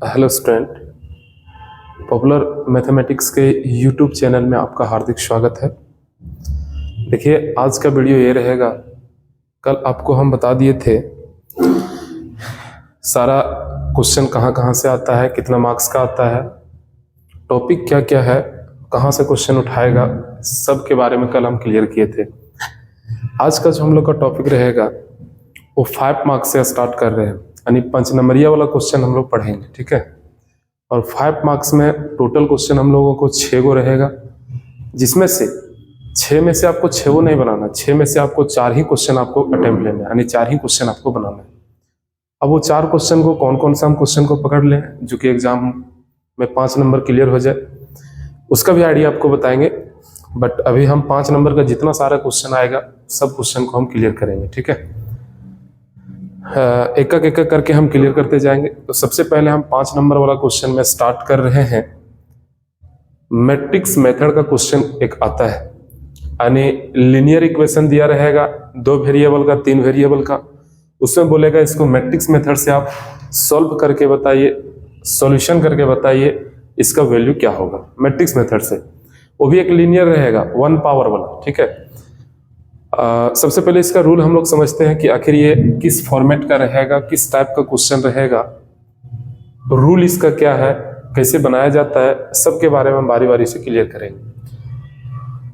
Hello student, popular mathematics के YouTube channel में आपका हार्दिक स्वागत है। देखिए, आज का वीडियो ये रहेगा। कल आपको हम बता दिए थे सारा क्वेश्चन कहाँ कहाँ से आता है, कितना मार्क्स का आता है, टॉपिक क्या क्या है, कहाँ से क्वेश्चन उठाएगा, सब के बारे में कल हम क्लियर किए थे। आज का जो हम लोग का टॉपिक रहेगा वो 5 मार्क्स से स्टार्ट कर रहे हैं, यानी 5 नंबरिया वाला क्वेश्चन हम लोग पढ़ेंगे, ठीक है। और 5 मार्क्स में टोटल क्वेश्चन हम लोगों को 6 गो रहेगा, जिसमें से 6 में से आपको 6 गो नहीं बनाना, 6 में से आपको 4 ही क्वेश्चन आपको अटेम्प्ट लेना है, यानी 4 ही क्वेश्चन आपको बनाना है। अब वो 4 क्वेश्चन को कौन कौन सा हम क्वेश्चन को पकड़ लें जो कि एग्जाम में 5 नंबर क्लियर हो जाए, उसका भी आइडिया आपको बताएंगे। बट अभी हम 5 नंबर का जितना सारा क्वेश्चन आएगा सब क्वेश्चन को हम क्लियर करेंगे, ठीक है। एक एक करके हम क्लियर करते जाएंगे। तो सबसे पहले हम 5 नंबर वाला क्वेश्चन में स्टार्ट कर रहे हैं। मैट्रिक्स मेथड का क्वेश्चन एक आता है, यानी लीनियर इक्वेशन दिया रहेगा 2 वेरिएबल का, 3 वेरिएबल का। उसमें बोलेगा इसको मैट्रिक्स मेथड से आप सॉल्व करके बताइए, सॉल्यूशन करके बताइए इसका वैल्यू क्या होगा मैट्रिक्स मेथड से। वो भी एक लीनियर रहेगा, 1 पावर वाला, ठीक है। सबसे पहले इसका रूल हम लोग समझते हैं कि आखिर ये किस फॉर्मेट का रहेगा, किस टाइप का क्वेश्चन रहेगा, रूल इसका क्या है, कैसे बनाया जाता है, सब के बारे में हम बारी बारी से क्लियर करेंगे।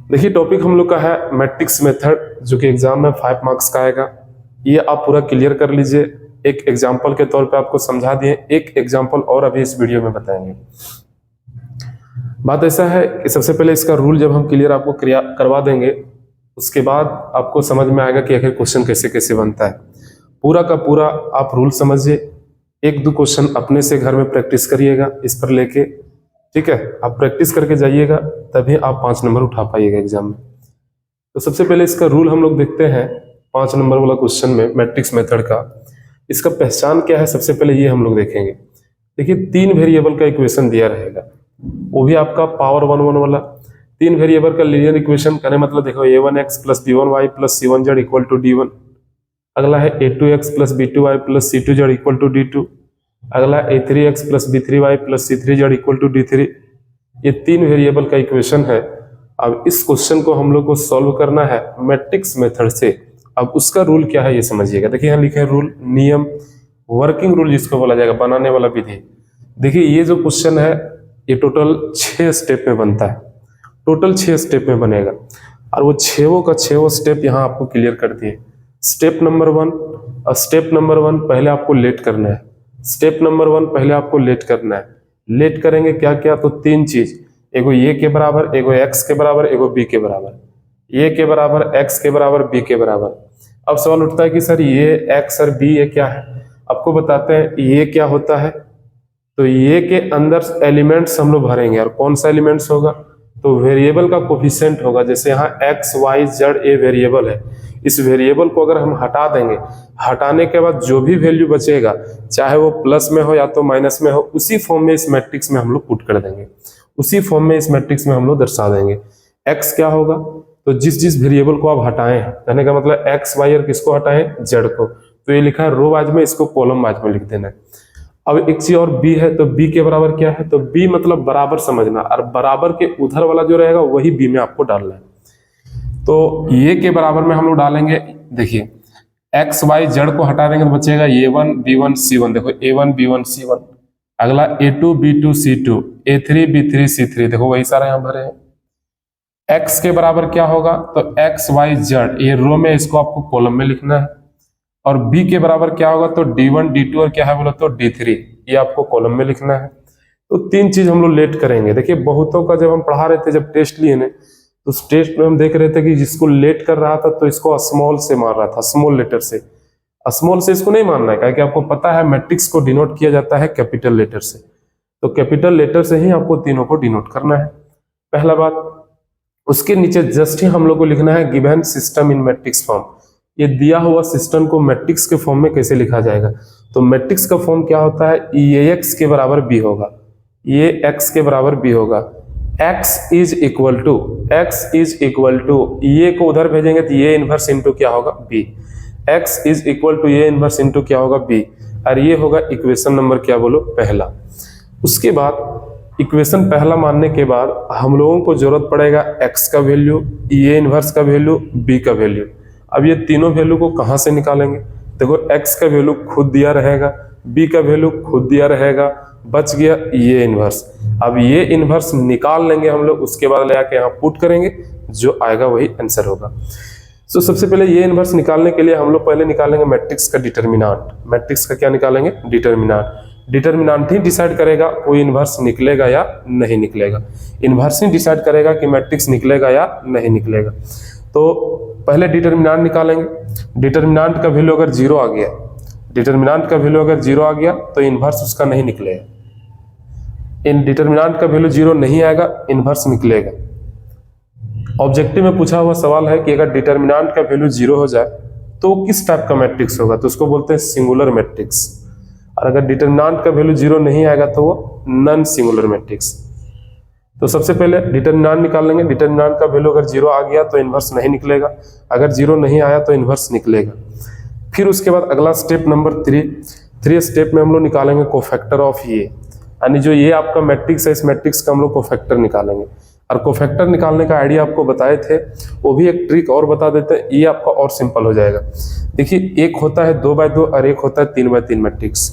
देखिए, टॉपिक हम लोग का है मैट्रिक्स मेथड, जो कि एग्जाम में 5 मार्क्स का आएगा। ये आप पूरा क्लियर कर लीजिए। एक एग्जाम्पल के तौर पे आपको समझा दिए, एक एग्जाम्पल और अभी इस वीडियो में बताएंगे। बात ऐसा है कि सबसे पहले इसका रूल जब हम क्लियर आपको करवा देंगे, उसके बाद आपको समझ में आएगा कि आखिर क्वेश्चन कैसे कैसे बनता है। पूरा का पूरा आप रूल समझिए, 1-2 क्वेश्चन अपने से घर में प्रैक्टिस करिएगा इस पर लेके, ठीक है। आप प्रैक्टिस करके जाइएगा, तभी आप 5 नंबर उठा पाइएगा एग्जाम में। तो सबसे पहले इसका रूल हम लोग देखते हैं 5 नंबर वाला क्वेश्चन में मैट्रिक्स मेथड का। इसका पहचान क्या है, सबसे पहले ये हम लोग देखेंगे। देखिए, 3 वेरिएबल का इक्वेशन दिया रहेगा, वो भी आपका पावर 1 वाला। 3 वेरिएबल का लीनियर इक्वेशन करने मतलब देखो, a1x plus b1y plus c1z equal to d1। अगला है a2x plus b2y plus c2z equal to d2। अगला a3x plus b3y plus c3z equal to d3। ये 3 वेरिएबल का इक्वेशन है। अब इस क्वेश्चन को हम लोग को सॉल्व करना है मैट्रिक्स मेथड से। अब उसका रूल क्या है ये समझिएगा। देखिए, यहाँ लिखे हैं रूल, नियम, वर्किंग रूल जिसको बोला जाएगा, बनाने वाला विधि। देखिए, ये जो क्वेश्चन है ये टोटल 6 स्टेप में बनता है, टोटल 6 स्टेप में बनेगा। और वो 6 स्टेप यहाँ आपको क्लियर कर दिए। स्टेप नंबर 1 पहले आपको लेट करना है। स्टेप नंबर 1 पहले आपको लेट करना है। लेट करेंगे क्या क्या, तो 3 चीज, एगो ए के बराबर, एगो एक्स के बराबर, एगो बी के बराबर। ए के बराबर, एक्स के बराबर, बी के बराबर। अब सवाल उठता है कि सर ये एक्स और बी ये क्या है। आपको बताते हैं ये क्या होता है। तो ये के अंदर एलिमेंट्स हम लोग भरेंगे, और कौन सा एलिमेंट्स होगा, तो वेरिएबल का कोफिशिएंट होगा। जैसे यहाँ X Y Z A variable है, इस वेरिएबल को अगर हम हटा देंगे, हटाने के बाद जो भी वैल्यू बचेगा, चाहे वो प्लस में हो या तो माइनस में हो, उसी फॉर्म में इस मैट्रिक्स में हम लोग पुट कर देंगे, उसी फॉर्म में इस मैट्रिक्स में हम लोग दर्शा देंगे। एक्स क्या होगा, तो जिस जिस वेरिएबल को आप हटाएं, कहने का मतलब एक्स वाई और किसको हटाएं, जेड को। तो ये लिखा है रो वाइज में, इसको कॉलम वाइज में लिख देना है। अब एक चीज और बी है, तो बी के बराबर क्या है, तो बी मतलब बराबर समझना, और बराबर के उधर वाला जो रहेगा वही बी में आपको डालना है। तो ये के बराबर में हम लोग डालेंगे, देखिए एक्स वाई जेड को हटा देंगे तो बचेगा a1 b1 c1। देखो a1 b1 c1। अगला a2 b2 c2, a3 b3 c3। देखो वही सारा यहाँ भरे हैं। एक्स के बराबर क्या होगा, तो एक्स वाई जेड, ये रो में, इसको आपको कॉलम में लिखना है। और b के बराबर क्या होगा, तो d1 d2 और क्या है बोला, तो d3, ये आपको कॉलम में लिखना है। तो 3 चीज हम लोग लेट करेंगे। देखिए, बहुतों का जब हम पढ़ा रहे थे, जब टेस्ट लिए ने, तो टेस्ट में हम देख रहे थे कि जिसको लेट कर रहा था तो इसको स्मॉल से मार रहा था, स्मॉल लेटर से। स्मॉल से इसको नहीं मारना है, क्योंकि आपको पता है मैट्रिक्स को डिनोट किया जाता है कैपिटल लेटर से। तो कैपिटल लेटर से ही आपको तीनों को डिनोट करना है, पहला बात। उसके नीचे जस्ट ही हम लोग को लिखना है given system in matrix form. ये दिया हुआ सिस्टम को मैट्रिक्स के फॉर्म में कैसे लिखा जाएगा, तो मैट्रिक्स का फॉर्म क्या होता है, ये एक्स के बराबर बी होगा, ये एक्स के बराबर बी होगा। एक्स इज इक्वल टू, ये को उधर भेजेंगे तो ये इनवर्स इंटू क्या होगा, B. X is equal to ये इनवर्स इंटू क्या होगा, बी। और ये होगा इक्वेशन नंबर क्या बोलो पहला। उसके बाद इक्वेशन पहला मानने के बाद हम लोगों को जरूरत पड़ेगा x का वैल्यू, ए इनवर्स का वैल्यू, b का वैल्यू। अब ये तीनों वैल्यू को कहाँ से निकालेंगे? देखो x का वैल्यू खुद दिया रहेगा, b का वैल्यू खुद दिया रहेगा, बच गया ये इनवर्स। अब ये इनवर्स निकाल लेंगे हम लोग, उसके बाद ले आके यहाँ पुट करेंगे, जो आएगा वही आंसर होगा। तो सबसे पहले ये इनवर्स निकालने के लिए हम लोग पहले निकालेंगे मैट्रिक्स का डिटर्मिनांट। मैट्रिक्स का क्या निकालेंगे? डिटर्मिनांट। डिटर्मिनांट ही डिसाइड करेगा कोई इनवर्स निकलेगा या नहीं निकलेगा। इनवर्स ही डिसाइड करेगा कि मैट्रिक्स निकलेगा या नहीं निकलेगा। तो पहले डिटर्मिनांट निकालेंगे। डिटर्मिनांट का वैल्यू अगर 0 आ गया, डिटर्मिनांट का वैल्यू अगर 0 आ गया तो इनवर्स उसका नहीं निकलेगा। इन डिटर्मिनांट का वैल्यू 0 नहीं आएगा, इनवर्स निकलेगा। ऑब्जेक्टिव में पूछा हुआ सवाल है कि अगर डिटर्मिनांट का वैल्यू 0 हो जाए तो किस टाइप का मैट्रिक्स होगा, तो उसको बोलते हैं सिंगुलर मैट्रिक्स। और अगर डिटर्मिनांट का वैल्यू 0 नहीं आएगा तो वो नॉन सिंगुलर मैट्रिक्स। तो सबसे पहले डिटर्मिनांट निकाल लेंगे। डिटर्मिनांट का वैल्यू अगर 0 आ गया तो इनवर्स नहीं निकलेगा, अगर 0 नहीं आया तो इनवर्स निकलेगा। फिर उसके बाद अगला स्टेप नंबर 3 स्टेप में हम लोग निकालेंगे कोफैक्टर ऑफ ये, यानी जो ये आपका मैट्रिक्स है, इस मैट्रिक्स का हम लोग कोफैक्टर निकालेंगे। और कोफैक्टर निकालने का आइडिया आपको बताए थे, वो भी एक ट्रिक और बता देते हैं, ये आपका और सिंपल हो जाएगा। देखिए, एक होता है 2/2 और एक होता है 3/3 मैट्रिक्स।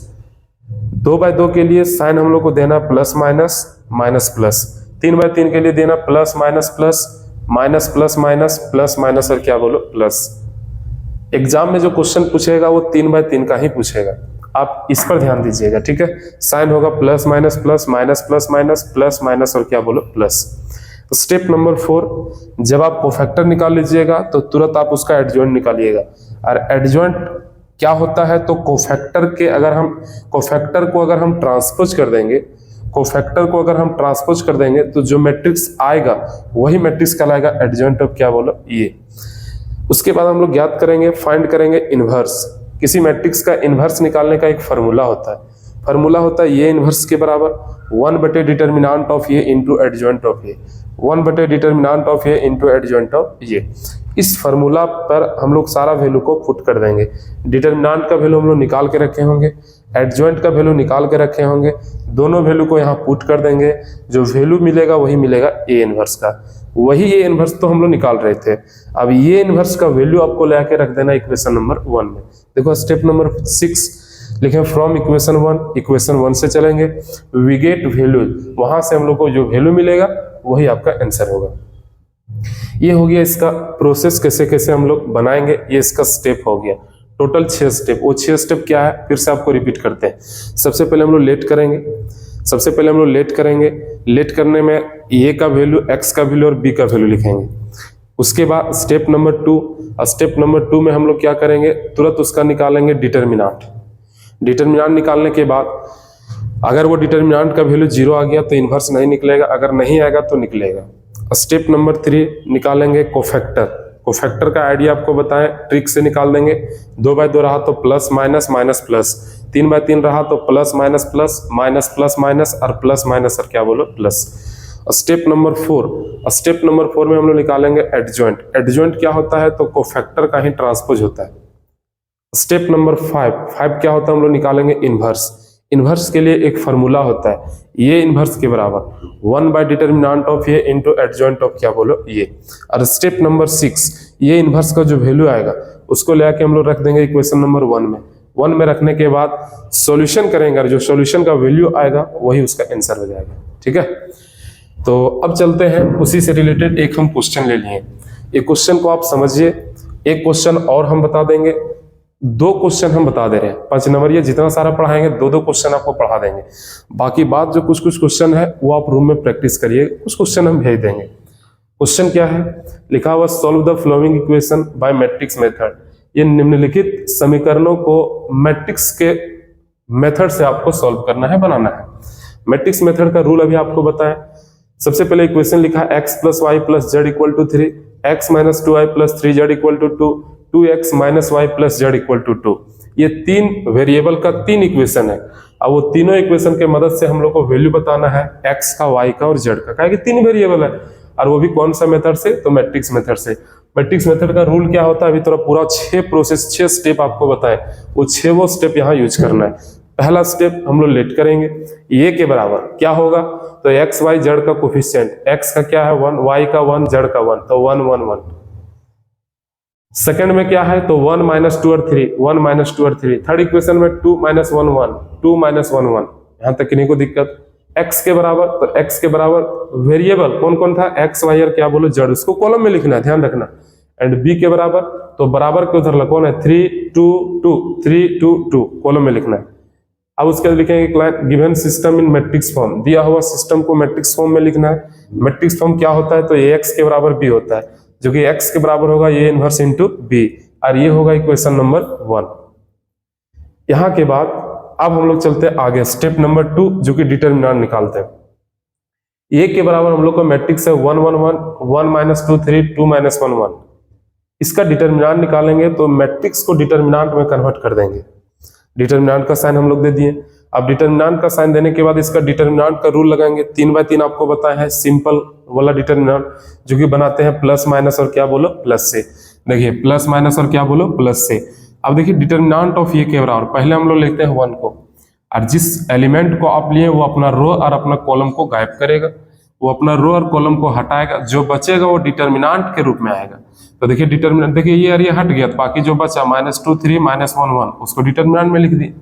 2/2 के लिए साइन हम लोग को देना प्लस माइनस माइनस प्लस, 3/3 के लिए देना plus minus plus minus plus minus plus minus और क्या बोलो प्लस। एग्जाम में जो क्वेश्चन पूछेगा वो 3/3 का ही पूछेगा, आप इस पर ध्यान दीजिएगा, ठीक है। साइन होगा plus minus plus minus plus minus plus minus और क्या बोलो प्लस। तो स्टेप नंबर 4, जब आप कोफैक्टर निकाल लीजिएगा तो तुरंत आप उसका एडजॉइंट निकालिएगा। और एडजॉइंट क्या होता है, तो कोफैक्टर को अगर हम ट्रांसपोज कर देंगे, कोफैक्टर को अगर हम ट्रांसपोज कर देंगे तो जो मैट्रिक्स आएगा वही मैट्रिक्स कहलाएगा एडजॉइंट ऑफ क्या बोलो ये। उसके बाद हम लोग ज्ञात करेंगे, फाइंड करेंगे इनवर्स। किसी मैट्रिक्स का इनवर्स निकालने का एक फार्मूला होता है। फार्मूला होता है ये इनवर्स के बराबर 1/, डिटर्मिनेंट ऑफ ये इंटू एडजॉइंट ऑफ ये, 1/, डिटर्मिनेंट ऑफ ये इंटू एडजॉइंट ऑफ ये। इस फार्मूला पर हम लोग सारा वैल्यू को पुट कर देंगे। डिटर्मिनेंट का वैल्यू हम लोग निकाल के रखे होंगे, एडजॉइंट का वैल्यू निकाल के रखे होंगे, दोनों वैल्यू को यहाँ पुट कर देंगे। जो वैल्यू मिलेगा वही मिलेगा ए इनवर्स का, वही ए इनवर्स तो हम लोग निकाल रहे थे। अब ये इनवर्स का वैल्यू आपको लेके रख देना इक्वेशन नंबर 1 में। देखो स्टेप नंबर 6 लिखे, फ्रॉम इक्वेशन 1 से चलेंगे, वी गेट वैल्यू, वहां से हम लोग को जो वैल्यू मिलेगा वही आपका आंसर होगा। ये हो गया इसका प्रोसेस, कैसे कैसे हम लोग बनाएंगे, ये इसका स्टेप हो गया। Total 6 step. वो 6 स्टेप क्या है फिर से आपको रिपीट करते हैं। सबसे पहले हम लोग लेट करेंगे। लेट करने में ए का वैल्यू, एक्स का वैल्यू और बी का वैल्यू लिखेंगे। उसके बाद स्टेप नंबर 2 में हम लोग क्या करेंगे, तुरंत उसका निकालेंगे डिटर्मिनेंट। डिटर्मिनेंट निकालने के बाद अगर वो डिटर्मिनेंट का वैल्यू 0 आ गया तो इनवर्स नहीं निकलेगा, अगर नहीं आएगा तो निकलेगा। स्टेप नंबर 3 निकालेंगे कोफैक्टर का आइडिया आपको बताएं, ट्रिक से निकाल देंगे। 2/2 रहा तो प्लस माइनस माइनस प्लस, 3/3 रहा तो plus minus plus minus plus minus और प्लस माइनस और क्या बोलो प्लस। स्टेप नंबर 4 में हम लोग निकालेंगे एडजॉइंट क्या होता है, तो कोफैक्टर का ही ट्रांसपोज होता है। स्टेप नंबर 5 क्या होता है, हम लोग निकालेंगे इनवर्स के लिए एक फार्मूला होता है, ये इनवर्स के बराबर 1/, डिटर्मिनेंट ऑफ ये इंटू एडजॉइंट ऑफ क्या बोलो ये। और स्टेप नंबर 6, ये इनवर्स का जो वैल्यू आएगा उसको ले आके हम लोग रख देंगे इक्वेशन नंबर 1 में रखने के बाद सॉल्यूशन करेंगे, और जो सॉल्यूशन का वैल्यू आएगा वही उसका आंसर हो जाएगा, ठीक है। तो अब चलते हैं, उसी से रिलेटेड एक हम क्वेश्चन ले लिए। एक क्वेश्चन को आप समझिए, एक क्वेश्चन और हम बता देंगे, 2 क्वेश्चन हम बता दे रहे हैं। 5 नंबर ये जितना सारा पढ़ाएंगे 2 क्वेश्चन आपको पढ़ा देंगे। बाकी बात जो कुछ क्वेश्चन है वो आप रूम में प्रैक्टिस करिए, कुछ क्वेश्चन हम भेज देंगे। क्वेश्चन क्या है, लिखा हुआ solve the following equation by matrix method. ये निम्नलिखित समीकरणों को मैट्रिक्स के मेथड से आपको सॉल्व करना है, बनाना है। मैट्रिक्स मेथड का रूल अभी आपको बताएं। सबसे पहले इक्वेशन लिखा x + y + z = 3, x - 2y + 3z = 2, 2x - y + z = 2। ये 3 वेरिएबल का 3 इक्वेशन है। अब वो तीनों इक्वेशन के मदद से हम लोग को वैल्यू बताना है x का, y का और z का, क्या कि 3 वेरिएबल है, और वो भी कौन सा मेथड से, तो मैट्रिक्स मेथड से। मैट्रिक्स मेथड का रूल क्या होता है, अभी थोड़ा पूरा 6 स्टेप आपको बताएं, वो 6 स्टेप यहाँ यूज करना है। पहला स्टेप हम लोग लेट करेंगे, ये के बराबर क्या होगा, तो एक्स वाई जेड का कोफिशिएंट, एक्स का क्या है 1, वाई का 1, जेड का 1, तो 1 1 1। सेकंड में क्या है, तो 1 - 2 और 3, 1 - 2 और 3। थर्ड इक्वेशन में 2 - 1 1, 2 - 1 1, यहां तक किन्हीं को दिक्कत। x के बराबर, तो x के बराबर वेरिएबल कौन कौन था, x y और क्या बोलो जेड, उसको कॉलम में लिखना है, ध्यान रखना। एंड b के बराबर, तो बराबर के उधर कौन है 3 2 2, 3 2 2 कॉलम में लिखना है। अब उसके बाद लिखेंगे given system in matrix form, दिया हुआ सिस्टम को मैट्रिक्स फॉर्म में लिखना है। मैट्रिक्स फॉर्म क्या होता है, तो ये x के बराबर b होता है, जो कि x के बराबर होगा ये इनवर्स इंटू b, और ये होगा इक्वेशन नंबर 1। यहां के बाद अब हम लोग चलते हैं आगे, स्टेप नंबर 2, जो कि डिटरमिनेंट निकालते हैं। ए के बराबर हम लोग का मैट्रिक्स है 1 1 1, 1 - 2 3, 2 - 1 1। इसका डिटरमिनेंट निकालेंगे तो मैट्रिक्स को डिटरमिनेंट में कन्वर्ट कर देंगे। डिटरमिनेंट का साइन हम लोग दे दिए। अब डिटरमिनेंट का साइन देने के बाद इसका डिटरमिनेंट का रूल लगाएंगे, 3/3 आपको बताया है, सिंपल वाला डिटरमिनेंट, जो कि बनाते हैं प्लस माइनस और क्या बोलो प्लस से। देखिए प्लस माइनस और क्या बोलो प्लस से। अब देखिए डिटरमिनेंट ऑफ ये के बराबर, पहले हम लोग लिखते हैं 1 को, और जिस एलिमेंट को आप लिए वो अपना रो और अपना कॉलम को गायब करेगा, वो अपना रो और कॉलम को हटाएगा, जो बचेगा वो डिटरमिनेंट के रूप में आएगा। तो देखिए डिटरमिनेंट, देखिए ये हट गया, तो बाकी जो बचा -2 3 -1 1, उसको डिटरमिनेंट में लिख दिए।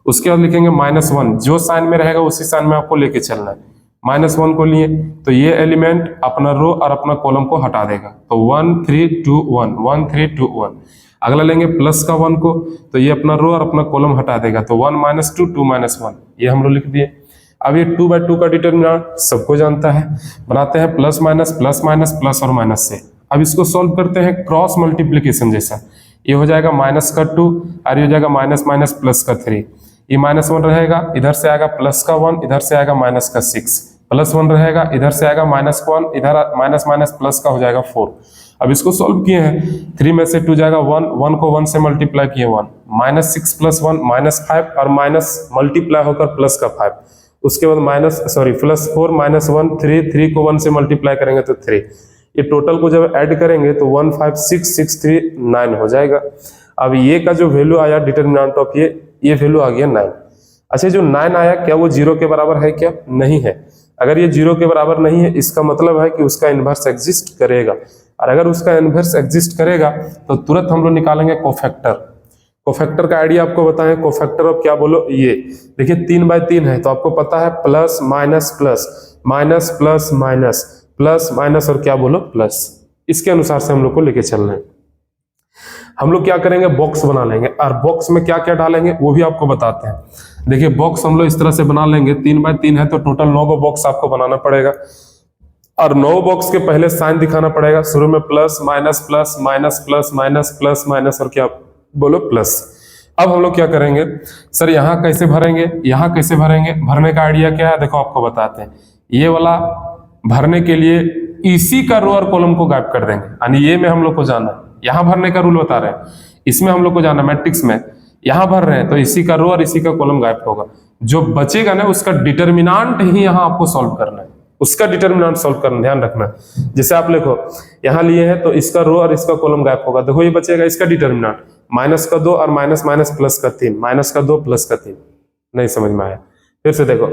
उसके बाद लिखेंगे -1, जो साइन में रहेगा उसी साइन में आपको लेके चलना है। -1 को लिए तो ये एलिमेंट अपना रो और अपना कॉलम को हटा देगा, तो 1 3 2 1, 1 3 2 1। अगला लेंगे प्लस का 1 को, तो ये अपना रो और अपना कॉलम हटा देगा, तो 1 - 2 2 - 1, ये हम लोग लिख दिए। अब ये 2/2 का डिटरमिनेंट सबको जानता है, बनाते हैं plus minus plus minus plus और माइनस से। अब इसको सॉल्व करते हैं क्रॉस मल्टीप्लीकेशन जैसा, ये हो जाएगा -2 और ये हो जाएगा माइनस प्लस का 3, ये -1 रहेगा, इधर से आएगा प्लस का 1, इधर से आएगा -6, +1 रहेगा, इधर से आएगा -1, इधर माइनस प्लस का हो जाएगा 4। अब इसको सॉल्व किए हैं, 3 में से 2 जाएगा 1, 1 को 1 से मल्टीप्लाई किए 1, -6 + 1 -5 और माइनस मल्टीप्लाई होकर प्लस का 5, उसके बाद +4 -1 3, 3 को 1 से मल्टीप्लाई करेंगे तो 3, ये टोटल को जब ऐड करेंगे तो 1 5 6 6 3 9 हो जाएगा। अब ये का जो वैल्यू आया डिटरमिनेंट ऑफ ये वैल्यू आ गया 9। अच्छा जो 9 आया क्या वो 0 के बराबर है क्या, नहीं है। अगर ये 0 के बराबर नहीं है इसका मतलब है कि उसका इनवर्स एग्जिस्ट करेगा, और अगर उसका इनवर्स एग्जिस्ट करेगा तो तुरंत हम लोग निकालेंगे कोफैक्टर। कोफैक्टर का आइडिया आपको बताएं, कोफैक्टर ऑफ क्या बोलो, ये देखिए 3/3 है, तो आपको पता है plus minus plus minus plus minus plus minus और क्या बोलो प्लस, इसके अनुसार से हम लोग को लेके चलना है। हम लोग क्या करेंगे, बॉक्स बना लेंगे, और बॉक्स में क्या क्या डालेंगे वो भी आपको बताते हैं। देखिए बॉक्स हम लोग इस तरह से बना लेंगे, 3/3 है तो टोटल 9 बॉक्स आपको बनाना पड़ेगा, और 9 बॉक्स के पहले साइन दिखाना पड़ेगा, शुरू में plus minus plus minus plus minus plus minus और क्या बोलो प्लस। अब हम लोग क्या करेंगे, सर यहाँ कैसे भरेंगे, यहाँ कैसे भरेंगे, भरने का आइडिया क्या है देखो आपको बताते हैं। ये वाला भरने के लिए इसी का रो और कॉलम को गायब कर देंगे, यानी ये में हम लोग को जाना है, यहाँ भरने का रूल बता रहे हैं, इसमें हम लोग को जाना मैट्रिक्स में, यहाँ भर रहे हैं तो इसी का रो और इसी का कॉलम गायब होगा, जो बचेगा ना उसका डिटरमिनेंट ही यहाँ आपको सॉल्व करना है, उसका डिटरमिनेंट सॉल्व करना, ध्यान रखना। जैसे आप लिखो यहाँ लिए हैं तो इसका रो और इसका कॉलम गायब होगा, देखो ये बचेगा इसका डिटरमिनेंट -2 और माइनस प्लस का 3, -2 प्लस का 3, नहीं समझ में आया, फिर से देखो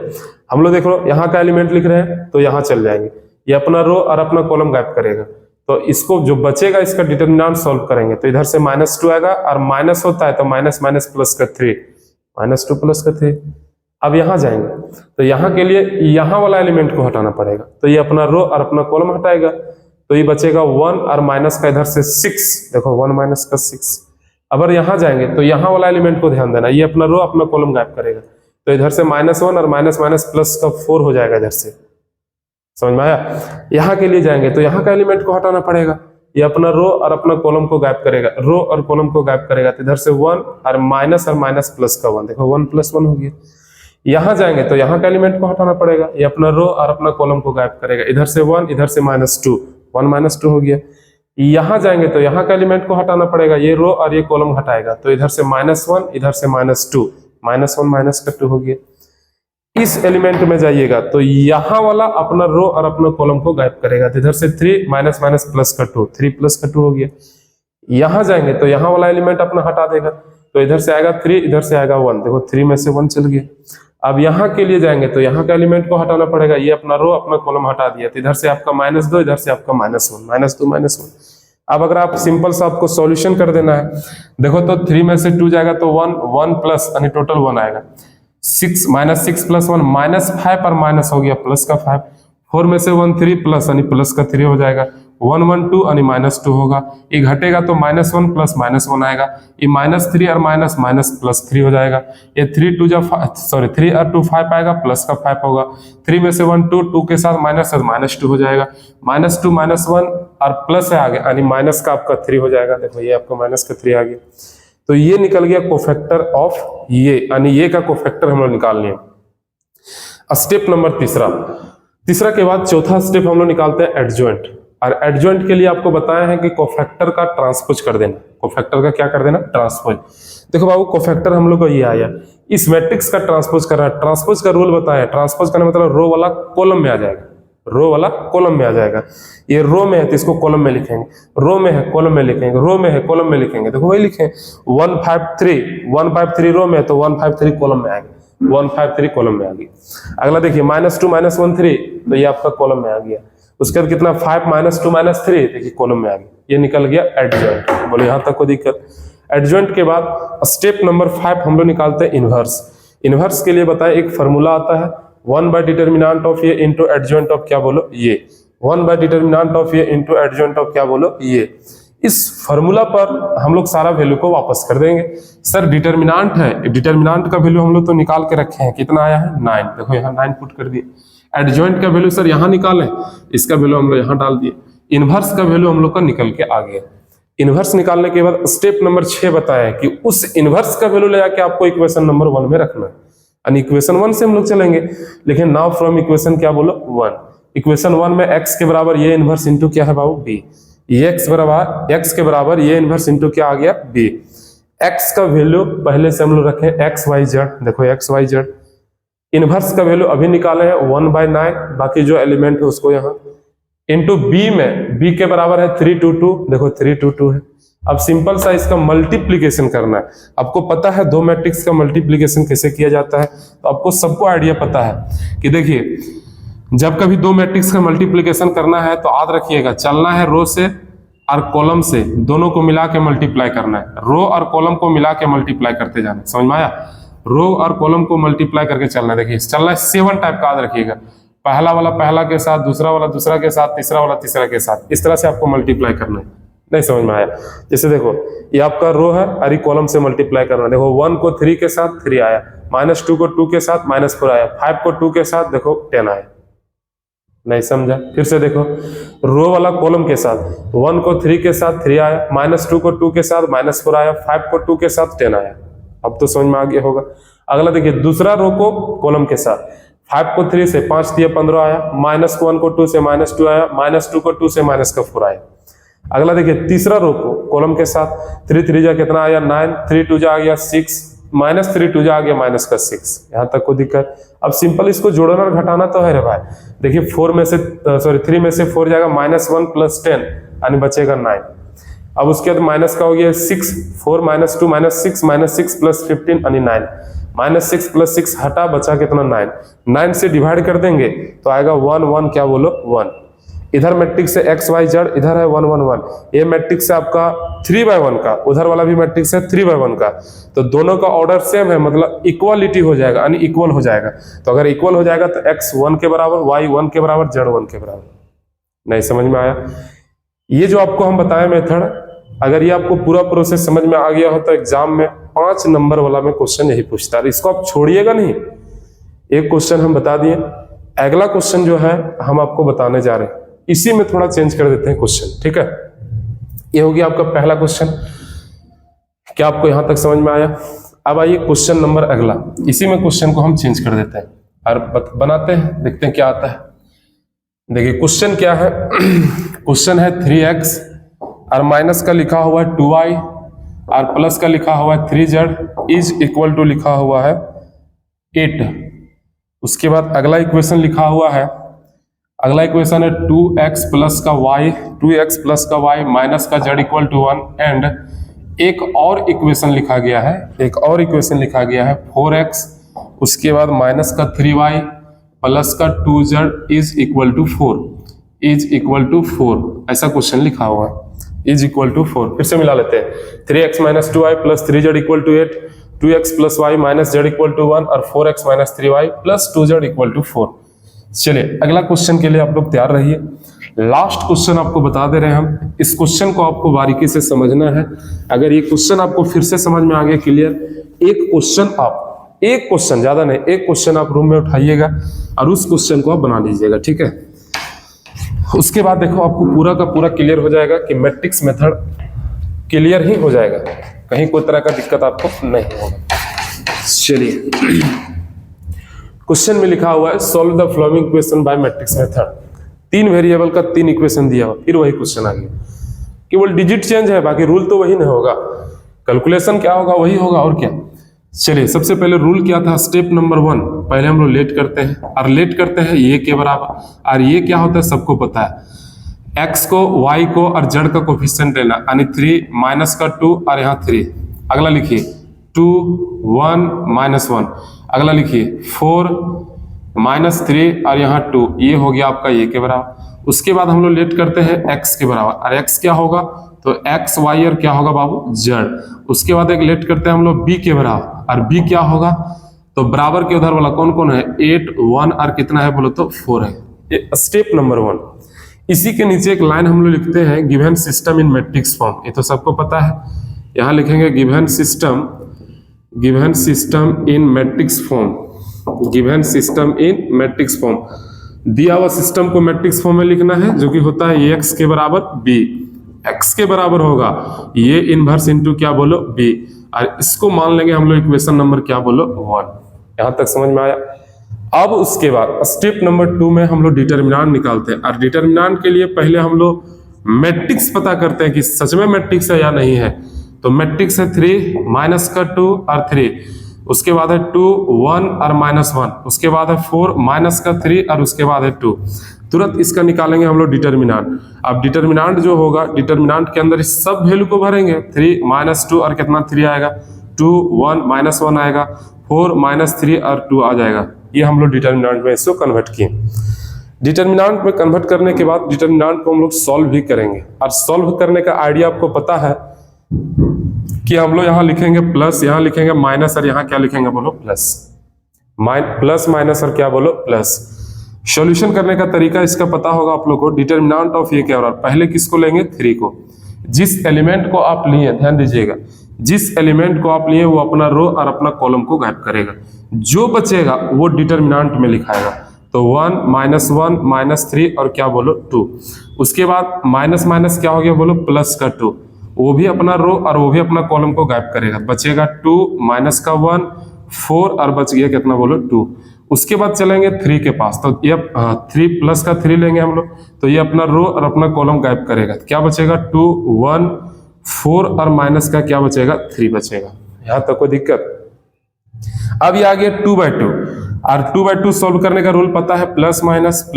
हम लोग देखो यहाँ का एलिमेंट लिख रहे हैं तो यहाँ चल जाएंगे, ये अपना रो और अपना कॉलम गायब करेगा, तो इसको जो बचेगा इसका डिटरमिनेंट सॉल्व करेंगे, तो इधर से -2 आएगा और माइनस होता है तो माइनस प्लस का 3, -2 प्लस का 3। अब यहाँ जाएंगे तो यहाँ के लिए यहाँ वाला एलिमेंट को हटाना पड़ेगा, तो ये अपना रो और अपना कॉलम हटाएगा, तो ये बचेगा 1 और माइनस का इधर से 6, देखो 1 माइनस का 6। अगर यहाँ जाएंगे तो यहाँ वाला एलिमेंट को ध्यान देना, ये अपना रो अपना कॉलम गायब करेगा, तो इधर से -1 और माइनस प्लस का 4 हो जाएगा इधर से, समझ में आया। यहाँ के लिए जाएंगे तो यहाँ का एलिमेंट को हटाना पड़ेगा, ये अपना रो और अपना कॉलम को गायब करेगा, रो और कॉलम को गायब करेगा, तो इधर से 1 और माइनस प्लस का 1, देखो 1 + 1 हो गया। यहाँ जाएंगे तो यहाँ का एलिमेंट को हटाना पड़ेगा, ये अपना रो और अपना कॉलम को गायब करेगा, इधर से 1 इधर से -2, 1 - 2 हो गया। यहाँ जाएंगे तो यहाँ का एलिमेंट को हटाना पड़ेगा, ये रो और ये कॉलम हटाएगा, तो इधर से -1 इधर से -2, -1 - 2 हो गया। इस एलिमेंट में जाइएगा तो यहां वाला अपना रो और अपना कॉलम को गायब करेगा। तो इधर से 3 माइनस माइनस प्लस का 2, 3 प्लस का 2 हो गया। यहां जाएंगे तो यहां वाला एलिमेंट अपना हटा देगा, तो इधर से आएगा 3, इधर से आएगा 1। देखो 3 में से 1 चल गया। अब यहाँ के लिए जाएंगे तो यहाँ का एलिमेंट को हटाना पड़ेगा, ये अपना रो अपना कॉलम हटा दिया, तो इधर से आपका -2, इधर से आपका -1, -2 -1। अब अगर आप सिंपल सा आपको सॉल्यूशन कर देना है, देखो तो 3 में से 2 जाएगा तो 1, 1 प्लस यानी टोटल 1 आएगा। 6 -6 + 1 -5 और माइनस हो गया प्लस का 5। 4 में से 1 3 प्लस यानी प्लस का 3 हो जाएगा। 1 1 2 यानी -2 होगा। ये घटेगा तो -1 प्लस -1 आएगा। ये -3 और माइनस माइनस प्लस 3 हो जाएगा। ये 3 2 3 और 2 5 आएगा, प्लस का 5 होगा। 3 में से 1 2, 2 के साथ माइनस -2 हो जाएगा। -2 -1 और प्लस है आगे यानी माइनस का आपका 3 हो जाएगा। देखो ये आपका माइनस का 3 आ गया। तो ये निकल गया कोफैक्टर ऑफ ये, यानी ये का कोफैक्टर हम लोग निकाल लिए। स्टेप नंबर तीसरा के बाद चौथा स्टेप हम लोग निकालते हैं एडजॉइंट। और एडजॉइंट के लिए आपको बताया है कि कोफैक्टर का ट्रांसपोज कर देना। कोफैक्टर का क्या कर देना? ट्रांसपोज। देखो बाबू कोफैक्टर हम लोग को ये आया, इस मैट्रिक्स का ट्रांसपोज कर रहा है। ट्रांसपोज का रूल बताया, ट्रांसपोज करने मतलब रो वाला कॉलम में आ जाएगा, रो वाला कॉलम में आ जाएगा। ये रो में है तो इसको कॉलम में लिखेंगे, रो में है कॉलम में लिखेंगे, रो में है कॉलम में लिखेंगे। देखो वही लिखें 153 रो में है तो 153 कॉलम में आएगा, 153 कॉलम में आ गई। अगला देखिए -2 -1 3, तो ये आपका कॉलम में आ गया। उसके बाद कितना 5 -2 -3, देखिए कॉलम में आ गया। ये निकल गया एडजॉइंट। बोलो यहां तक कोई दिक्कत? एडजॉइंट के बाद स्टेप नंबर 5 हम लोग निकालते हैं इनवर्स। इनवर्स के लिए बताएं एक फॉर्मूला आता है 1 बाय डिटर्मिनेंट ऑफ ये इंटू एडजॉइंट ऑफ क्या बोलो ये, 1 बाय डिटर्मिनेंट ऑफ ये इंटू एडजॉइंट ऑफ क्या बोलो ये। इस फॉर्मूला पर हम लोग सारा वैल्यू को वापस कर देंगे। सर डिटर्मिनेंट है, डिटर्मिनेंट का वैल्यू हम लोग तो निकाल के रखे हैं, कितना आया है 9। देखो यहाँ 9 पुट कर दिए। एडजॉइंट का वैल्यू सर यहाँ निकालें, इसका वैल्यू हम लोग यहाँ डाल दिए। इनवर्स का वैल्यू हम लोग का निकल के आ गया। इनवर्स निकालने के बाद स्टेप नंबर 6 बताया कि उस इनवर्स का वैल्यू ले जाके आपको इक्वेशन नंबर 1 में रखना है। यानी इक्वेशन 1 से हम लोग चलेंगे, लेकिन नाउ फ्रॉम इक्वेशन क्या बोलो 1। इक्वेशन 1 में x के बराबर ये इनवर्स इंटू क्या है बाबू b, ये x के बराबर ये इनवर्स इंटू क्या आ गया b। x का वैल्यू पहले से हम लोग रखें x y z, देखो x y z। इनवर्स का वैल्यू अभी निकाले हैं 1/9, बाकी जो एलिमेंट है उसको यहाँ इंटू b में, b के बराबर है 3 2 2, देखो 3 2 2 है। अब सिंपल सा इसका मल्टीप्लीकेशन करना है। आपको पता है दो मैट्रिक्स का मल्टीप्लीकेशन कैसे किया जाता है, तो आपको सबको आइडिया पता है कि देखिए जब कभी दो मैट्रिक्स का मल्टीप्लीकेशन करना है तो याद रखिएगा चलना है रो से और कॉलम से, दोनों को मिला के मल्टीप्लाई करना है। रो और कॉलम को मिला के मल्टीप्लाई करते जाना, समझ में आया? रो और कॉलम को मल्टीप्लाई करके चलना है। देखिए चलना है 7 टाइप का, याद रखिएगा। पहला वाला पहला के साथ, दूसरा वाला दूसरा के साथ, तीसरा वाला तीसरा के साथ, इस तरह से आपको मल्टीप्लाई करना है। नहीं समझ में आया? जैसे देखो ये आपका रो है और ये कॉलम से मल्टीप्लाई करना है। देखो 1 को 3 के साथ 3 आया, -2 को 2 के साथ -4 आया, 5 को 2 के साथ देखो 10 आया। नहीं समझा? फिर से देखो रो वाला कॉलम के साथ 1 को 3 के साथ 3 आया, -2 को 2 के साथ -4 आया, 5 को 2 के साथ 10 आया। अब तो समझ में आ गया होगा। अगला देखिए दूसरा रो को कॉलम के साथ 5 को 3 से 5 दिया 15 आया, -1 को 2 से -2 आया, -2 को 2 से -4 आया। अगला देखिए तीसरा रो को कॉलम के साथ 3 3 जा कितना आया 9, 3 2 जा आ गया 6, -3 2 जा आ गया -6। यहाँ तक कोई दिक्कत? अब सिंपल इसको जोड़ना और घटाना तो है रे भाई। देखिए 3 में से 4 जाएगा -1 + 10 यानी बचेगा 9। अब उसके बाद माइनस का हो गया 6, 4 -2 -6 + 15 यानी 9। -6 + 6 हटा, बचा कितना 9। 9 से डिवाइड कर देंगे तो आएगा 1 1 क्या बोलो 1। इधर मैट्रिक्स है x y z, इधर है 1 1 1। ये मैट्रिक्स है आपका 3/1 का, उधर वाला भी मैट्रिक्स है 3/1 का। तो दोनों का ऑर्डर सेम है, मतलब इक्वालिटी हो जाएगा यानी इक्वल हो जाएगा। तो अगर इक्वल हो जाएगा तो x 1 के बराबर, y 1 के बराबर, z 1 के बराबर। नहीं समझ में आया? ये जो आपको हम बताए मेथड, अगर ये आपको पूरा प्रोसेस समझ में आ गया हो तो एग्जाम में 5 नंबर वाला में क्वेश्चन यही पूछता है। इसको आप छोड़िएगा नहीं। एक क्वेश्चन हम बता दिए, अगला क्वेश्चन जो है हम आपको बताने जा रहे हैं, इसी में थोड़ा चेंज कर देते हैं क्वेश्चन, ठीक है? ये हो गया आपका पहला क्वेश्चन। क्या आपको यहां तक समझ में आया? अब आइए क्वेश्चन नंबर अगला, इसी में क्वेश्चन को हम चेंज कर देते हैं और बनाते हैं, देखते हैं क्या आता है। देखिए क्वेश्चन क्या है? क्वेश्चन है 3x और माइनस का लिखा हुआ है 2y और प्लस का लिखा हुआ है 3z इज इक्वल टू लिखा हुआ है 8। उसके बाद अगला इक्वेशन लिखा हुआ है, अगला इक्वेशन है 2x प्लस का y माइनस का z इक्वल टू 1 एंड एक और इक्वेशन लिखा गया है 4x उसके बाद माइनस का 3y प्लस का 2z इज इक्वल टू 4 ऐसा क्वेश्चन लिखा हुआ है, इज इक्वल टू 4। फिर से मिला लेते हैं 3x minus 2y plus 3z equal to 8, 2x plus y minus z equal to 1 और 4x minus 3y plus 2z equal to 4। चलिए अगला क्वेश्चन के लिए आप लोग तैयार रहिए। लास्ट क्वेश्चन आपको बता दे रहे हैं हम, इस क्वेश्चन को आपको बारीकी से समझना है। अगर ये क्वेश्चन आपको फिर से समझ में आ गया क्लियर, एक क्वेश्चन ज्यादा नहीं, एक क्वेश्चन आप रूम में उठाइएगा और उस क्वेश्चन को आप बना लीजिएगा, ठीक है। उसके बाद देखो आपको पूरा का पूरा क्लियर हो जाएगा कि मैट्रिक्स मेथड क्लियर ही हो जाएगा, कहीं कोई तरह का दिक्कत आपको नहीं होगा। चलिए क्वेश्चन में लिखा हुआ है solve the following equation by matrix method. 3 variable का 3 इक्वेशन दिया हुआ, फिर वही क्वेश्चन आ गया, केवल डिजिट चेंज है, बाकी रूल तो वही नहीं होगा, कैलकुलेशन क्या होगा वही होगा और क्या। चलिए सबसे पहले रूल क्या था, स्टेप नंबर 1 पहले हम लोग लेट करते हैं, और लेट करते हैं ये के बराबर, और ये क्या होता है सबको पता है, x को y को और z का कोफिशिएंट लेना, यानी 3 माइनस का 2 और यहाँ 3। अगला लिखिए 2 1 माइनस 1, अगला लिखिए 4 माइनस 3 और यहाँ 2, ये हो गया आपका ये के बराबर। उसके बाद हम लोग लेट करते हैं x के बराबर, और x क्या होगा तो x y और क्या होगा बाबू z। उसके बाद एक लेट करते हैं हम लोग b के बराबर, और b क्या होगा तो बराबर के उधर वाला कौन कौन है 8 1 और कितना है बोलो तो 4 है। ये स्टेप नंबर 1। इसी के नीचे एक लाइन हम लोग लिखते हैं given system in matrix form, ये तो सबको पता है। यहाँ लिखेंगे given system in matrix form, दिया हुआ सिस्टम को मैट्रिक्स फॉर्म में लिखना है, जो कि होता है ए एक्स के बराबर बी, एक्स के बराबर होगा ये इनवर्स इनटू क्या बोलो बी, और इसको मान लेंगे हम लोग इक्वेशन नंबर क्या बोलो 1। यहां तक समझ में आया। अब उसके बाद स्टेप नंबर 2 में हम लोग डिटर्मिनेंट निकालते हैं, और डिटर्मिनेंट के लिए पहले हम लोग मैट्रिक्स पता करते हैं कि सच में मैट्रिक्स है या नहीं है। तो मैट्रिक्स है 3 माइनस का 2 और 3, उसके बाद है 2 1 और माइनस 1, उसके बाद है 4 माइनस का 3 और उसके बाद है 2। तुरंत इसका निकालेंगे हम लोग डिटर्मिनेंट। अब डिटर्मिनेंट जो होगा, डिटर्मिनेंट के अंदर इस सब वैल्यू को भरेंगे, 3 माइनस 2 और कितना 3 आएगा, 2 1 माइनस 1 आएगा, 4 माइनस 3 और 2 आ जाएगा। ये हम लोग डिटर्मिनेंट में इसको कन्वर्ट किए। डिटर्मिनेंट में कन्वर्ट करने के बाद डिटर्मिनेंट को हम लोग सॉल्व भी करेंगे, और सॉल्व करने का आइडिया आपको पता है कि हम लोग यहाँ लिखेंगे प्लस, यहाँ लिखेंगे माइनस, और यहाँ क्या लिखेंगे बोलो प्लस, प्लस माइनस और क्या बोलो प्लस। सॉल्यूशन करने का तरीका इसका पता होगा आप लोग को। डिटर्मिनेंट ऑफ ये क्या हो रहा है, पहले किसको लेंगे 3 को, जिस एलिमेंट को आप लिए ध्यान दीजिएगा, जिस एलिमेंट को आप लिए वो अपना रो और अपना कॉलम को गायब करेगा, जो बचेगा वो डिटर्मिनेंट में लिखाएगा। तो 1 माइनस 1 माइनस 3 और क्या बोलो 2, उसके बाद माइनस माइनस क्या हो गया बोलो प्लस का 2, वो भी अपना रो और वो भी अपना कॉलम को गायब करेगा, बचेगा 2 माइनस का 1 4 और बच गया कितना बोलो 2। उसके बाद चलेंगे 3 के पास, तो ये 3 प्लस का 3 लेंगे हम लोग, तो ये अपना रो और अपना कॉलम गायब करेगा, क्या बचेगा 2 1 4 और माइनस का क्या बचेगा 3 बचेगा। यहां तक कोई दिक्कत। अब ये आ गया 2/2, और 2/2 सॉल्व करने का रूल पता है, प्लस माइनस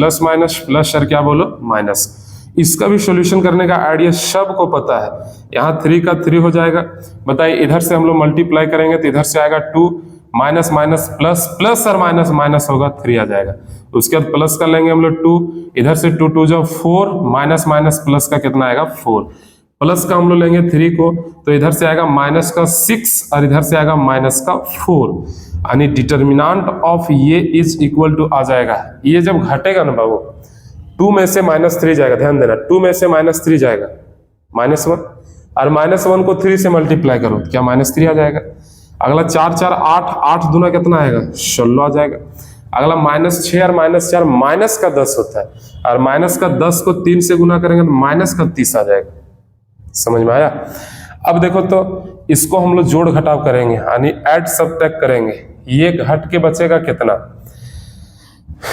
प्लस और क्या बोलो माइनस। इसका भी सॉल्यूशन करने का आइडिया सबको पता है। यहाँ 3 का 3 हो जाएगा, बताइए इधर से हम लोग मल्टीप्लाई करेंगे तो इधर से आएगा 2 माइनस माइनस प्लस, प्लस और माइनस माइनस होगा 3 आ जाएगा। उसके बाद प्लस कर लेंगे हम लोग 2, इधर से 2 2 जो 4 माइनस माइनस प्लस का कितना आएगा 4, प्लस का हम लोग लेंगे 3 को, तो इधर से आएगा माइनस का 6 और इधर से आएगा माइनस का 4, यानी डिटर्मिनेंट ऑफ ये इज इक्वल टू आ जाएगा, ये जब घटेगा ना बाबू 2 में से -3 जाएगा, ध्यान देना 2 में से -3 जाएगा -1, और -1 को 3 से मल्टीप्लाई करो क्या -3 आ जाएगा। अगला 4 4 8 8 दूना कितना आएगा 16 आ जाएगा। अगला -6 और -4 माइनस का 10 होता है, और माइनस का 10 को 3 से गुना करेंगे तो माइनस का 30 आ जाएगा। समझ में आया। अब देखो तो इसको हम लोग जोड़ घटाव करेंगे, यानी ऐड सबट्रैक्ट करेंगे, ये घट के बचेगा कितना,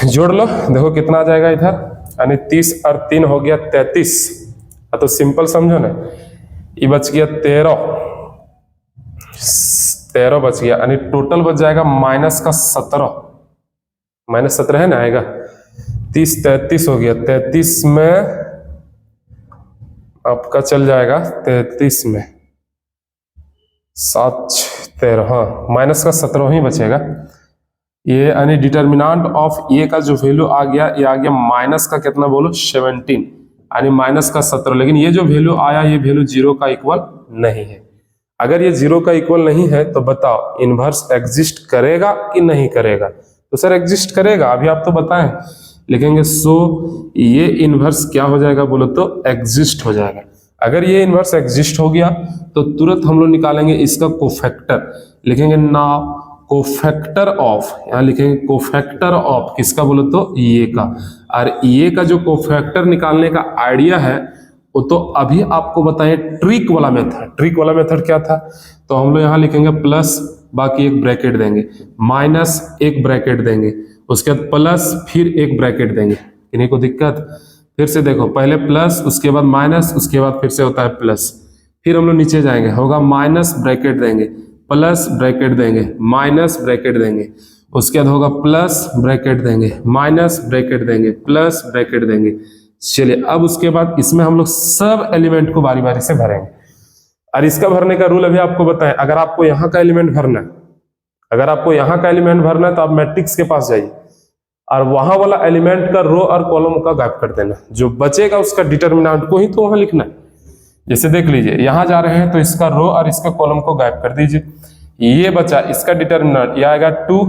जोड़ लो देखो कितना आ जाएगा इधर, यानी 30 और 3 हो गया 33, तो सिंपल समझो ना, ये बच गया 13 बच गया, यानी टोटल बच जाएगा माइनस का 17, -17 है ना आएगा, 30 33 हो गया, 33 में आपका चल जाएगा 33 में 7 13, हाँ माइनस का 17 ही बचेगा। ये यानी डिटर्मिनेंट ऑफ ए का जो वैल्यू आ गया, ये आ गया माइनस का कितना बोलो 17 यानी माइनस का 17। लेकिन ये जो वैल्यू आया ये वैल्यू 0 का इक्वल नहीं है। अगर ये 0 का इक्वल नहीं है तो बताओ इनवर्स एग्जिस्ट करेगा कि नहीं करेगा? तो सर एग्जिस्ट करेगा, अभी आप तो बताएं, लिखेंगे सो ये इनवर्स क्या हो जाएगा बोलो तो एग्जिस्ट हो जाएगा। अगर ये इनवर्स एग्जिस्ट हो गया तो तुरंत हम लोग निकालेंगे इसका कोफैक्टर, लिखेंगे नाउ कोफैक्टर ऑफ, यहाँ लिखेंगे कोफैक्टर ऑफ किसका बोलो तो ये का। और ये का जो कोफैक्टर निकालने का आइडिया है वो तो अभी आपको बताएं ट्रिक वाला मेथड। ट्रिक वाला मेथड क्या था? तो हम लोग यहाँ लिखेंगे प्लस, बाकी एक ब्रैकेट देंगे, माइनस एक ब्रैकेट देंगे, उसके बाद प्लस फिर एक ब्रैकेट देंगे। किन्हीं को दिक्कत? फिर से देखो, पहले प्लस उसके बाद माइनस उसके बाद फिर से होता है प्लस, फिर हम लोग नीचे जाएंगे, होगा माइनस ब्रैकेट देंगे, प्लस ब्रैकेट देंगे, माइनस ब्रैकेट देंगे, उसके बाद होगा प्लस ब्रैकेट देंगे, माइनस ब्रैकेट देंगे, प्लस ब्रैकेट देंगे। चलिए अब उसके बाद इसमें हम लोग सब एलिमेंट को बारी बारी से भरेंगे। और इसका भरने का रूल अभी आपको बताएं। अगर आपको यहाँ का एलिमेंट भरना है, अगर आपको यहाँ का एलिमेंट भरना है तो आप मैट्रिक्स के पास जाइए और वहां वाला एलिमेंट का रो और कॉलम का गायब कर देना, जो बचेगा उसका डिटर्मिनेंट को ही तो वहां लिखना है। जैसे देख लीजिए यहाँ जा रहे हैं तो इसका रो और इसका कॉलम को गायब कर दीजिए, ये बचा इसका डिटर्मिनेंट, ये आएगा 2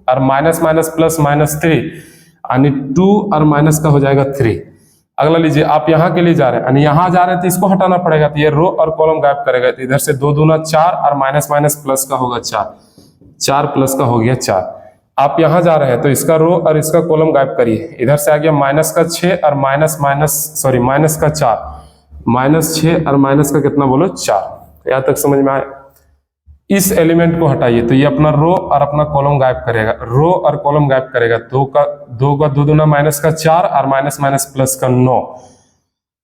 और माइनस माइनस प्लस माइनस 3 यानी 2 और माइनस का हो जाएगा 3। अगला लीजिए, आप यहाँ के लिए जा रहे हैं यानी यहाँ जा रहे हैं तो इसको हटाना पड़ेगा, तो ये रो और कॉलम गायब करेगा, तो इधर से 2 दूना 4 और माइनस माइनस प्लस का होगा 4, 4 प्लस का हो गया 4। आप यहाँ जा रहे हैं तो इसका रो और इसका कॉलम गायब करिए, इधर से आ गया माइनस का 6 और माइनस का 4, माइनस 6 और माइनस का कितना बोलो 4। यहाँ तक समझ में आए? इस एलिमेंट को हटाइए तो ये अपना रो और अपना कॉलम गायब करेगा, रो और कॉलम गायब करेगा, 2 दूना माइनस का 4 और माइनस माइनस प्लस का 9,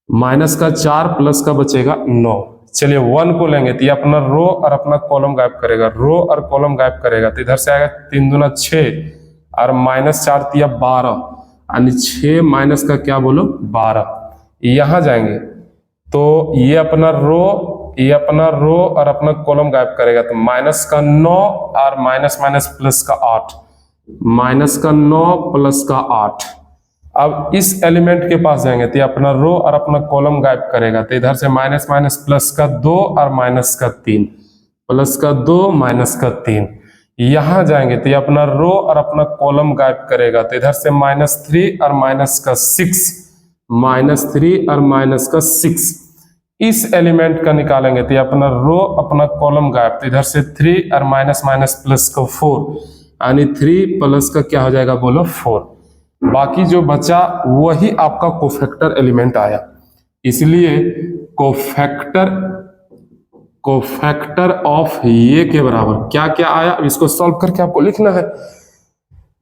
माइनस का 4 प्लस का बचेगा 9। चलिए 1 को लेंगे तो ये अपना रो और अपना कॉलम गायब करेगा, रो और कॉलम गायब करेगा, तो इधर से आएगा 3 दूना 6 और माइनस 4 तिया 12 यानी 6 माइनस का क्या बोलो 12। यहाँ जाएंगे तो ये अपना रो और अपना कॉलम गायब करेगा, तो माइनस का 9 और माइनस माइनस प्लस का 8, माइनस का 9 प्लस का 8। अब इस एलिमेंट के पास जाएंगे तो ये अपना रो और अपना कॉलम गायब करेगा, तो इधर से माइनस माइनस प्लस का 2 और माइनस का 3, प्लस का 2 माइनस का 3। यहाँ जाएंगे तो ये अपना रो और अपना कॉलम गायब करेगा, तो इधर से माइनस 3 और माइनस का 6, माइनस 3 और माइनस का 6। इस एलिमेंट का निकालेंगे तो ये अपना रो अपना कॉलम गायब, तो इधर से 3 और माइनस माइनस प्लस का 4 यानी 3 प्लस का क्या हो जाएगा बोलो 4। बाकी जो बचा वही आपका कोफैक्टर एलिमेंट आया, इसलिए कोफैक्टर ऑफ ये के बराबर क्या क्या आया, अब इसको सॉल्व करके आपको लिखना है।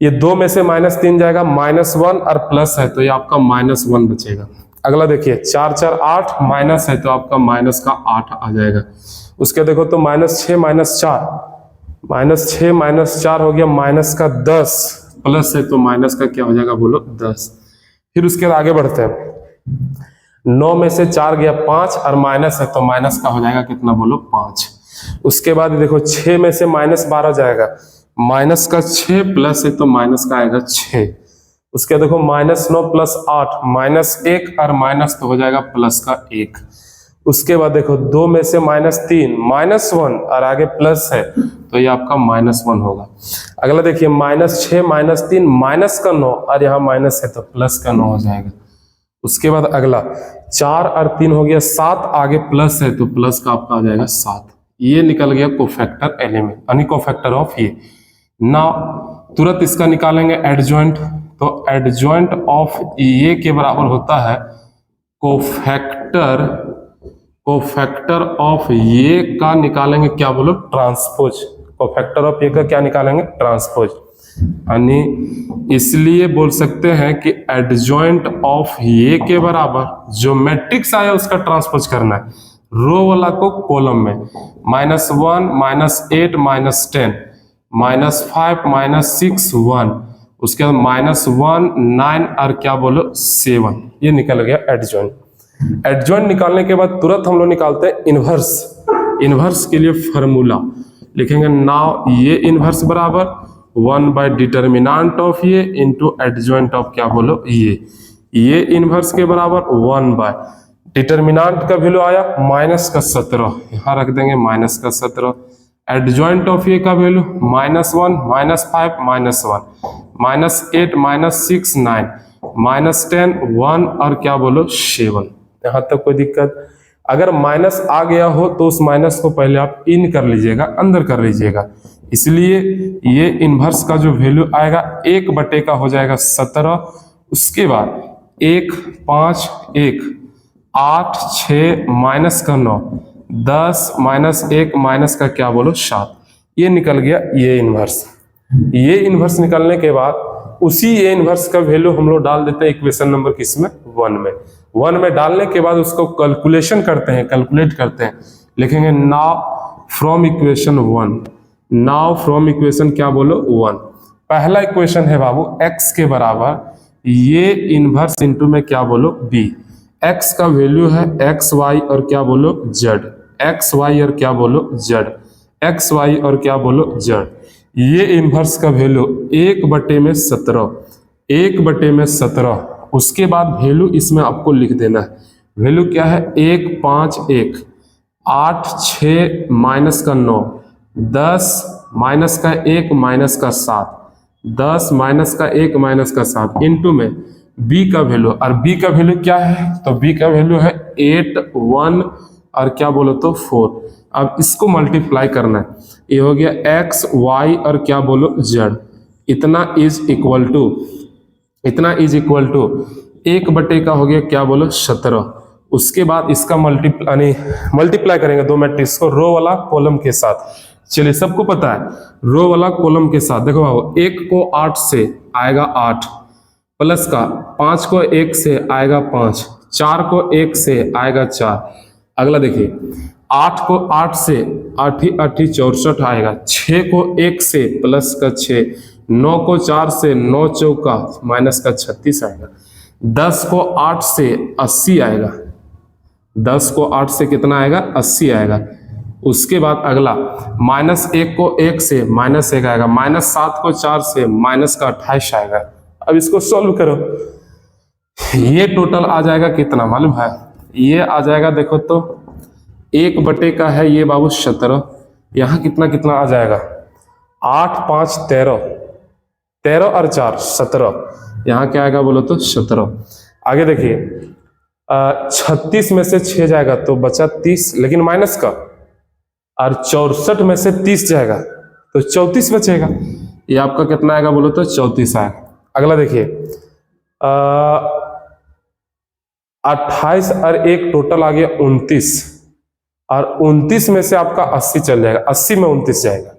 ये 2 में से -3 जाएगा, -1 और प्लस है तो ये आपका -1 बचेगा। अगला देखिए 4 4 8 माइनस है तो आपका माइनस का 8 आ जाएगा। उसके देखो तो -6 -6 -4 हो गया माइनस का 10, प्लस है तो माइनस का क्या हो जाएगा बोलो 10। फिर उसके बाद आगे बढ़ते हैं, 9 में से 4 गया 5 और माइनस है तो माइनस का हो जाएगा कितना बोलो 5। उसके बाद देखो 6 में से -12 जाएगा, माइनस का 6 प्लस है तो माइनस का आएगा 6। उसके देखो -9 प्लस 8 -1 और माइनस तो हो जाएगा प्लस का 1। उसके बाद देखो 2 में से -3 -1 और आगे प्लस है तो ये आपका -1 होगा। अगला देखिए -6 -3 माइनस का 9 और यहाँ माइनस है तो प्लस का 9 हो जाएगा। उसके बाद अगला 4 और 3 हो गया 7, आगे प्लस है तो प्लस का आपका आ जाएगा 7। ये निकल गया कोफैक्टर एलिमेंट यानी कोफैक्टर ऑफ ये। नाउ तुरंत इसका निकालेंगे एडजॉइंट, तो एडजॉइंट ऑफ ये के बराबर होता है कोफैक्टर ऑफ ये का निकालेंगे क्या बोलो ट्रांसपोज। कोफैक्टर ऑफ ये का क्या निकालेंगे ट्रांसपोज, यानी इसलिए बोल सकते हैं कि एडजॉइंट ऑफ ये के बराबर जो मैट्रिक्स आया उसका ट्रांसपोज करना है, रो वाला को कॉलम में, -1 -8 -10 -5 -6 1, उसके बाद -1 9 और क्या बोलो 7, ये निकल गया एडजॉइंट। एडजॉइंट निकालने के बाद तुरंत हम लोग निकालते हैं इनवर्स। इनवर्स के लिए फॉर्मूला लिखेंगे, नाउ ये इनवर्स बराबर 1 बाय डिटर्मिनेंट ऑफ ये इंटू एडजॉइंट ऑफ क्या बोलो ये इनवर्स के बराबर 1 बाय डिटर्मिनेंट का वैल्यू आया -17, यहाँ रख देंगे -17, एडजॉइंट ऑफ ये का वैल्यू -1 -5 -1 -8 -6 9 -10 1 और क्या बोलो 7। यहाँ तक कोई दिक्कत? अगर माइनस आ गया हो तो उस माइनस को पहले आप इन कर लीजिएगा, अंदर कर लीजिएगा, इसलिए ये इनवर्स का जो वैल्यू आएगा 1 का हो जाएगा 17, उसके बाद 1 5 1 8 6 -9 10 -1 माइनस का क्या बोलो 7, ये निकल गया ये इनवर्स। ये इनवर्स निकलने के बाद उसी ये इनवर्स का वैल्यू हम लोग डाल देते हैं इक्वेशन नंबर किसमें 1 में डालने के बाद उसको कैलकुलेट करते हैं, लिखेंगे now from equation 1, now from equation क्या बोलो 1। पहला इक्वेशन है बाबू x के बराबर ये इनवर्स इनटू में क्या बोलो b, x का वैल्यू है x y और क्या बोलो z, x y और क्या बोलो z, x y और क्या बोलो z। ये इनवर्स का वैल्यू 1/17, उसके बाद वैल्यू इसमें आपको लिख देना है। वैल्यू क्या है 1 5 1 8 6 -9 10 -1 -7 10 -1 -7 इनटू में b का वैल्यू, और b का वैल्यू क्या है तो b का वैल्यू है 8 1 और क्या बोलो तो 4। अब इसको मल्टीप्लाई करना है, ये हो गया x y और क्या बोलो z, इतना इज इक्वल टू 1 का हो गया क्या बोलो 17। उसके बाद इसका मल्टीप्लाई करेंगे दो मैट्रिक्स को रो वाला कॉलम के साथ। चलिए सबको पता है रो वाला कॉलम के साथ, देखो बाबू 1 को 8 से आएगा 8, प्लस का 5 को 1 से आएगा 5, 4 को 1 से आएगा 4। अगला देखिए 8 को 8 से 8 8 64 आएगा, 6 को 1 से प्लस का 6, 9 को 4 से 9 चौका माइनस का 36 आएगा, 10 को 8 से 80 आएगा, 10 को 8 से कितना आएगा 80 आएगा। उसके बाद अगला -1 को 1 से -1 आएगा, -7 को 4 से माइनस का 28 आएगा। अब इसको सॉल्व करो, ये टोटल आ जाएगा कितना मालूम है, ये आ जाएगा देखो तो 1 का है ये बाबू 17, यहाँ कितना आ जाएगा 8 5 13 13 और 4 17, यहाँ क्या आएगा बोलो तो 17। आगे देखिए 36 में से 6 जाएगा तो बचा 30, लेकिन माइनस का, और 64 में से 30 जाएगा तो 34 बचेगा, ये आपका कितना आएगा बोलो तो 34 आएगा। अगला देखिए 28 और 1 टोटल आ गया 29, और 29 में से आपका 80 चल जाएगा, 80 में 29 जाएगा,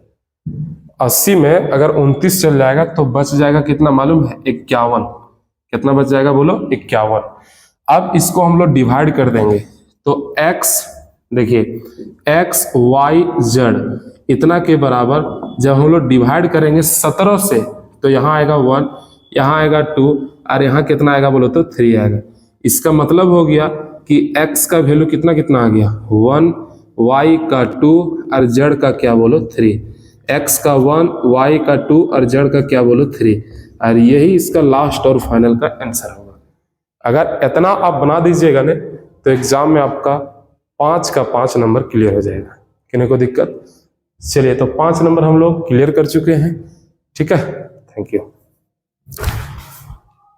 80 में अगर 29 चल जाएगा तो बच जाएगा कितना मालूम है 51, कितना बच जाएगा बोलो 51। अब इसको हम लोग डिवाइड कर देंगे तो x देखिए x y z इतना के बराबर जब हम लोग डिवाइड करेंगे 17 से तो यहाँ आएगा 1, यहाँ आएगा 2 और यहाँ कितना आएगा बोलो तो 3 आएगा। इसका मतलब हो गया कि x का वैल्यू कितना आ गया 1, y का 2 और z का क्या बोलो 3, x का 1 y का 2 और z का क्या बोलो 3, और यही इसका लास्ट और फाइनल का आंसर होगा। अगर इतना आप बना दीजिएगा ना तो एग्जाम में आपका 5 का 5 नंबर क्लियर हो जाएगा, किन्हीं को दिक्कत। चलिए तो 5 नंबर हम लोग क्लियर कर चुके हैं, ठीक है, थैंक यू।